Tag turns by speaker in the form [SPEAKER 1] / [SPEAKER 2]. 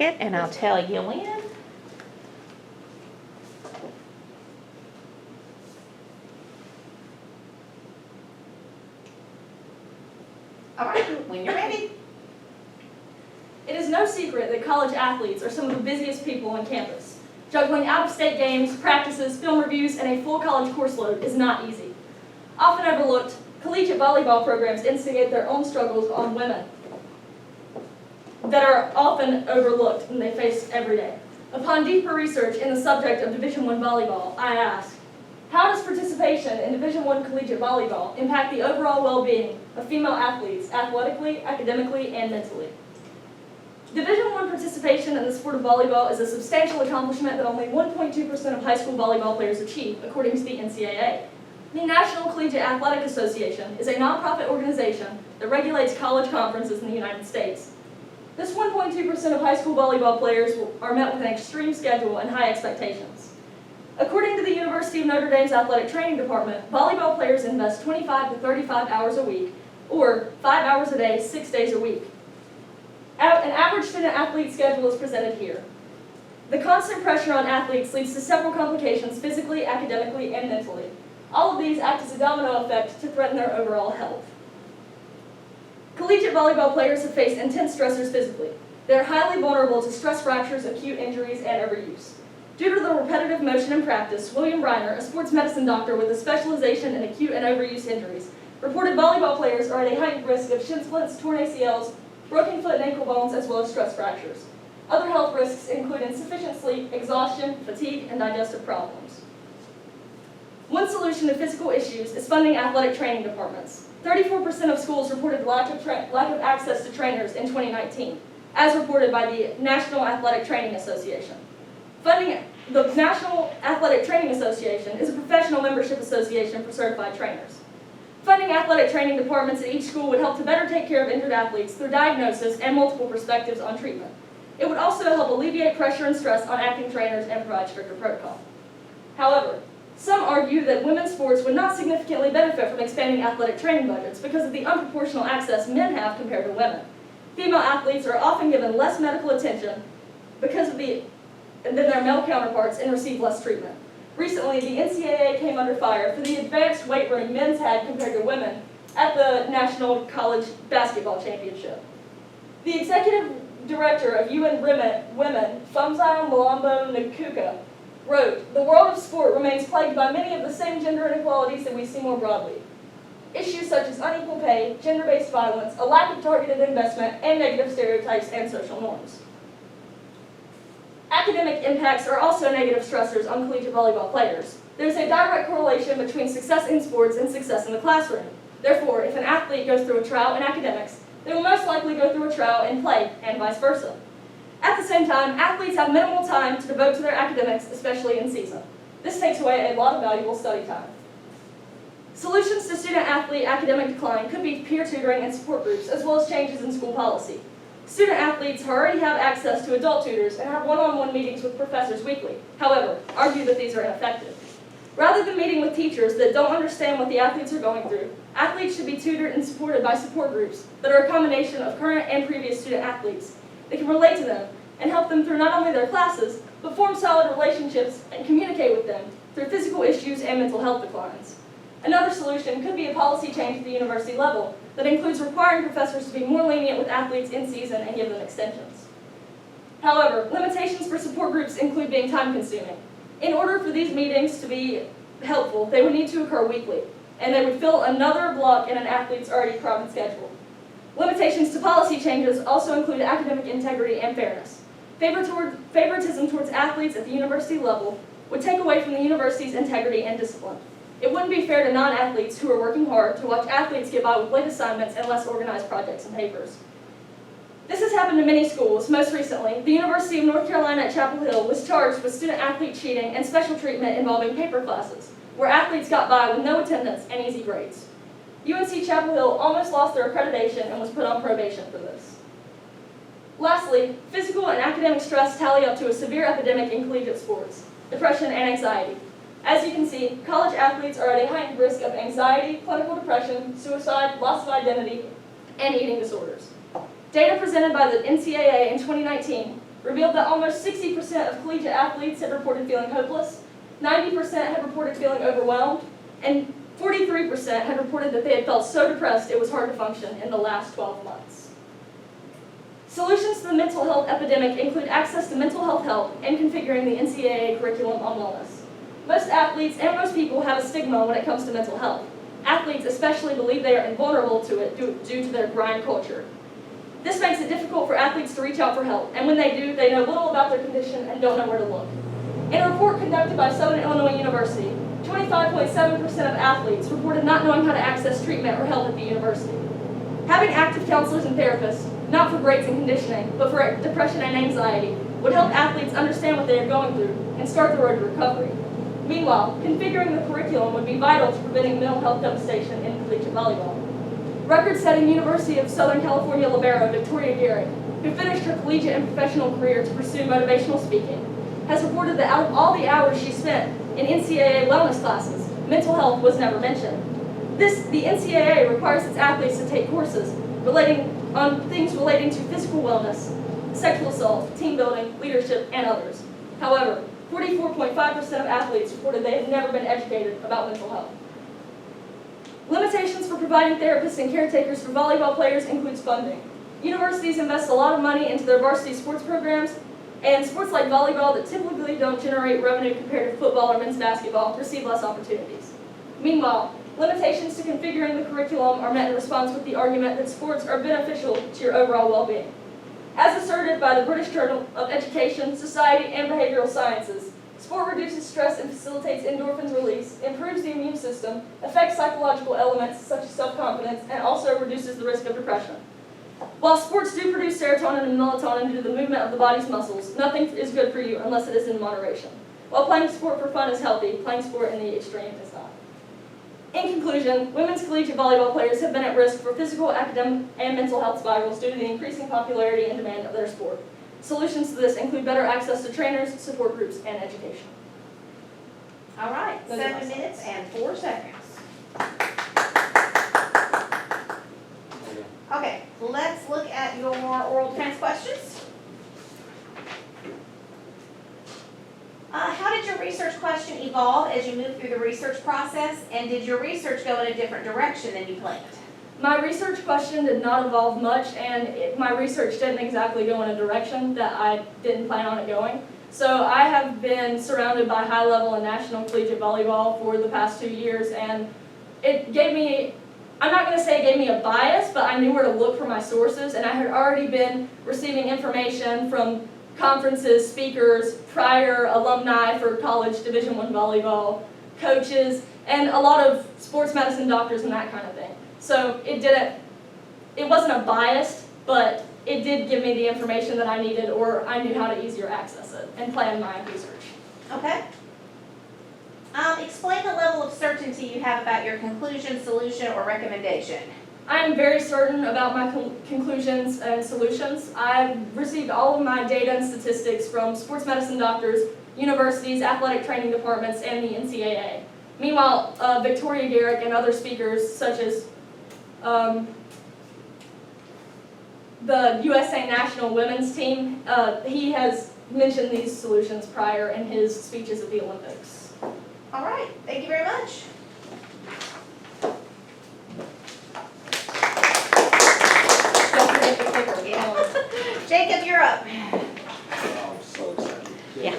[SPEAKER 1] And I'll tell you when. All right, when you're ready.
[SPEAKER 2] It is no secret that college athletes are some of the busiest people on campus. Juggling out-of-state games, practices, film reviews, and a full college course load is not easy. Often overlooked, collegiate volleyball programs instigate their own struggles on women that are often overlooked and they face every day. Upon deeper research in the subject of Division I volleyball, I ask, how does participation in Division I collegiate volleyball impact the overall well-being of female athletes athletically, academically, and mentally? Division I participation in the sport of volleyball is a substantial accomplishment that only 1.2% of high school volleyball players achieve, according to the NCAA. The National Collegiate Athletic Association is a nonprofit organization that regulates college conferences in the United States. This 1.2% of high school volleyball players are met with an extreme schedule and high expectations. According to the University of Notre Dame's athletic training department, volleyball players invest 25 to 35 hours a week, or 5 hours a day, 6 days a week. An average student-athlete schedule is presented here. The constant pressure on athletes leads to several complications physically, academically, and mentally. All of these act as a domino effect to threaten their overall health. Collegiate volleyball players have faced intense stressors physically. They are highly vulnerable to stress fractures, acute injuries, and overuse. Due to the repetitive motion in practice, William Reiner, a sports medicine doctor with a specialization in acute and overuse injuries, reported volleyball players are at a heightened risk of shin splints, torn ACLs, broken foot and ankle bones, as well as stress fractures. Other health risks include insufficient sleep, exhaustion, fatigue, and digestive problems. One solution to physical issues is funding athletic training departments. 34% of schools reported lack of access to trainers in 2019, as reported by the National Athletic Training Association. The National Athletic Training Association is a professional membership association for certified trainers. Funding athletic training departments at each school would help to better take care of injured athletes through diagnosis and multiple perspectives on treatment. It would also help alleviate pressure and stress on acting trainers and provide stricter protocol. However, some argue that women's sports would not significantly benefit from expanding athletic training budgets because of the unproportional access men have compared to women. Female athletes are often given less medical attention than their male counterparts and receive less treatment. Recently, the NCAA came under fire for the advanced weight room men's had compared to women at the National College Basketball Championship. The executive director of UN Women, Famzile Malambo Nkuka, wrote, "The world of sport remains plagued by many of the same gender inequalities that we see more broadly. Issues such as unequal pay, gender-based violence, a lack of targeted investment, and negative stereotypes and social norms." Academic impacts are also negative stressors on collegiate volleyball players. There's a direct correlation between success in sports and success in the classroom. Therefore, if an athlete goes through a trial in academics, they will most likely go through a trial in play, and vice versa. At the same time, athletes have minimal time to devote to their academics, especially in season. This takes away a lot of valuable study time. Solutions to student-athlete academic decline could be peer tutoring and support groups, as well as changes in school policy. Student-athletes already have access to adult tutors and have one-on-one meetings with professors weekly. However, argue that these are ineffective. Rather than meeting with teachers that don't understand what the athletes are going through, athletes should be tutored and supported by support groups that are a combination of current and previous student-athletes that can relate to them and help them through not only their classes, but form solid relationships and communicate with them through physical issues and mental health declines. Another solution could be a policy change at the university level that includes requiring professors to be more lenient with athletes in season and give them extensions. However, limitations for support groups include being time-consuming. In order for these meetings to be helpful, they would need to occur weekly, and they would fill another block in an athlete's already crowded schedule. Limitations to policy changes also include academic integrity and fairness. Favoritism towards athletes at the university level would take away from the university's integrity and discipline. It wouldn't be fair to non-athletes who are working hard to watch athletes get by with late assignments and less organized projects and papers. This has happened to many schools. Most recently, the University of North Carolina at Chapel Hill was charged with student-athlete cheating and special treatment involving paper classes, where athletes got by with no attendance and easy grades. UNC Chapel Hill almost lost their accreditation and was put on probation for this. Lastly, physical and academic stress tally up to a severe epidemic in collegiate sports: depression and anxiety. As you can see, college athletes are at a heightened risk of anxiety, clinical depression, suicide, loss of identity, and eating disorders. Data presented by the NCAA in 2019 revealed that almost 60% of collegiate athletes had reported feeling hopeless, 90% had reported feeling overwhelmed, and 43% had reported that they had felt so depressed it was hard to function in the last 12 months. Solutions to the mental health epidemic include access to mental health help and configuring the NCAA curriculum on wellness. Most athletes and most people have a stigma when it comes to mental health. Athletes especially believe they are invulnerable to it due to their grind culture. This makes it difficult for athletes to reach out for help, and when they do, they know little about their condition and don't know where to look. In a report conducted by Southern Illinois University, 25.7% of athletes reported not knowing how to access treatment or help at the university. Having active counselors and therapists, not for grades and conditioning, but for depression and anxiety, would help athletes understand what they are going through and start the road to recovery. Meanwhile, configuring the curriculum would be vital to preventing mental health devastation in collegiate volleyball. Record-setting University of Southern California libero Victoria Garrick, who finished her collegiate and professional career to pursue motivational speaking, has reported that out of all the hours she spent in NCAA wellness classes, mental health was never mentioned. The NCAA requires its athletes to take courses on things relating to physical wellness, sexual assault, team building, leadership, and others. However, 44.5% of athletes reported they had never been educated about mental health. Limitations for providing therapists and caretakers for volleyball players includes funding. Universities invest a lot of money into their varsity sports programs, and sports like volleyball that typically don't generate revenue compared to football or men's basketball receive less opportunities. Meanwhile, limitations to configuring the curriculum are met in response with the argument that sports are beneficial to your overall well-being. As asserted by the British Journal of Education, Society, and Behavioral Sciences, sport reduces stress and facilitates endorphins release, improves the immune system, affects psychological elements such as self-confidence, and also reduces the risk of depression. While sports do produce serotonin and melatonin due to the movement of the body's muscles, nothing is good for you unless it is in moderation. While playing sport for fun is healthy, playing sport in the extreme is not. In conclusion, women's collegiate volleyball players have been at risk for physical, academic, and mental health spirals due to the increasing popularity and demand of their sport. Solutions to this include better access to trainers, support groups, and education.
[SPEAKER 1] All right, 7 minutes and 4 seconds. Okay, let's look at your oral defense questions. How did your research question evolve as you moved through the research process, and did your research go in a different direction than you planned?
[SPEAKER 2] My research question did not evolve much, and my research didn't exactly go in a direction that I didn't plan on it going. So I have been surrounded by high-level and national collegiate volleyball for the past 2 years, and it gave me, I'm not going to say it gave me a bias, but I knew where to look for my sources, and I had already been receiving information from conferences, speakers, prior alumni for college Division I volleyball, coaches, and a lot of sports medicine doctors and that kind of thing. So it wasn't a bias, but it did give me the information that I needed, or I knew how to easier access it and plan my research.
[SPEAKER 1] Okay. Explain the level of certainty you have about your conclusion, solution, or recommendation.
[SPEAKER 2] I am very certain about my conclusions and solutions. I've received all of my data and statistics from sports medicine doctors, universities, athletic training departments, and the NCAA. Meanwhile, Victoria Garrick and other speakers, such as the USA National Women's Team, he has mentioned these solutions prior in his speeches at the Olympics.
[SPEAKER 1] All right, thank you very much. Don't forget the clicker, get on. Jacob, you're up.
[SPEAKER 3] Oh, I'm so excited.
[SPEAKER 1] Yeah.